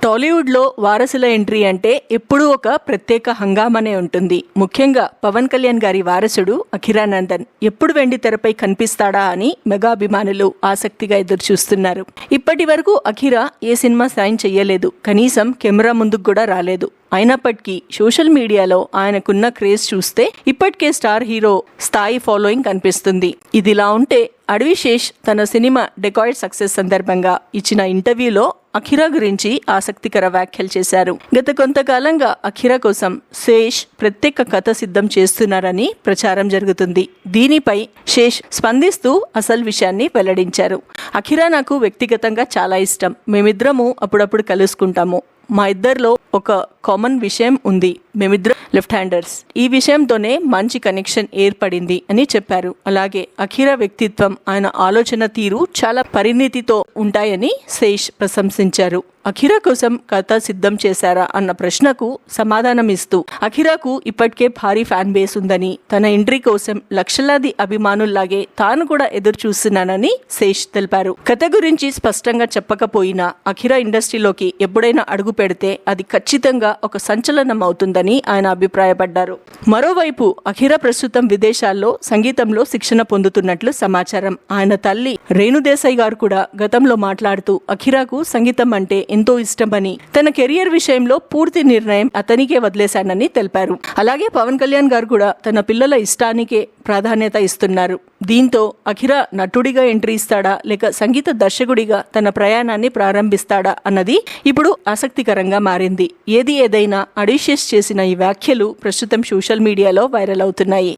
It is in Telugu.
టాలీవుడ్లో వారసుల ఎంట్రీ అంటే ఎప్పుడూ ఒక ప్రత్యేక హంగామనే ఉంటుంది. ముఖ్యంగా పవన్ కళ్యాణ్ గారి వారసుడు అఖిరానందన్ ఎప్పుడు వెండి తెరపై కనిపిస్తాడా అని మెగా అభిమానులు ఆసక్తిగా ఎదురుచూస్తున్నారు. ఇప్పటి వరకు అఖిరా ఏ సినిమా సైన్ చెయ్యలేదు, కనీసం కెమెరా ముందుకు కూడా రాలేదు. అయినప్పటికీ సోషల్ మీడియాలో ఆయనకున్న క్రేజ్ చూస్తే ఇప్పటికే స్టార్ హీరో స్థాయి ఫాలోయింగ్ కనిపిస్తుంది. ఇదిలా ఉంటే అడవిశేష్ తన సినిమా డెకాయిడ్ సక్సెస్ సందర్భంగా ఇచ్చిన ఇంటర్వ్యూలో అఖిరా గురించి ఆసక్తికర వ్యాఖ్యలు చేశారు. గత కొంతకాలంగా అఖిరా కోసం శేష్ ప్రత్యేక కథ సిద్ధం చేస్తున్నారని ప్రచారం జరుగుతుంది. దీనిపై శేష్ స్పందిస్తూ అసలు విషయాన్ని వెల్లడించారు. అఖిరా నాకు వ్యక్తిగతంగా చాలా ఇష్టం. మేమిద్దరము అప్పుడప్పుడు కలుసుకుంటాము. మా ఇద్దరిలో ఒక కామన్ విషయం ఉంది, మేమిద్దరం లెఫ్ట్ హ్యాండర్స్. ఈ విషయంతోనే మంచి కనెక్షన్ ఏర్పడింది అని చెప్పారు. అలాగే అఖిరా వ్యక్తిత్వం, ఆయన ఆలోచన తీరు చాలా పరిణితితో ఉంటాయని శేష్ ప్రశంసించారు. అఖిరా కోసం కథ సిద్ధం చేశారా అన్న ప్రశ్నకు సమాధానం ఇస్తూ అఖిరాకు ఇప్పటికే భారీ ఫ్యాన్ బేస్ ఉందని, తన ఎంట్రీ కోసం లక్షలాది అభిమానుల్లాగే తాను కూడా ఎదురు చూస్తున్నానని శేష్ తెలిపారు. కథ గురించి స్పష్టంగా చెప్పకపోయినా అఖిరా ఇండస్ట్రీలోకి ఎప్పుడైనా అడుగు పెడితే అది ఖచ్చితంగా ఒక సంచలనం అవుతుందని ఆయన అభిప్రాయపడ్డారు. మరోవైపు అఖిరా ప్రస్తుతం విదేశాల్లో సంగీతంలో శిక్షణ పొందుతున్నట్లు సమాచారం. ఆయన తల్లి రేణుదేశాయ్ గారు కూడా గతంలో మాట్లాడుతూ అఖిరాకు సంగీతం అంటే ఎంతో ఇష్టమని, తన కెరియర్ విషయంలో పూర్తి నిర్ణయం అతనికే వదిలేశానని తెలిపారు. అలాగే పవన్ కళ్యాణ్ గారు కూడా తన పిల్లల ఇష్టానికే ప్రాధాన్యత ఇస్తున్నారు. దీంతో అఖిరా నటుడిగా ఎంట్రీ ఇస్తాడా లేక సంగీత దర్శకుడిగా తన ప్రయాణాన్ని ప్రారంభిస్తాడా అన్నది ఇప్పుడు ఆసక్తికరంగా మారింది. ఏది ఏదైనా అడవిశేష్ చేసిన ఈ వ్యాఖ్యలు ప్రస్తుతం సోషల్ మీడియాలో వైరల్ అవుతున్నాయి.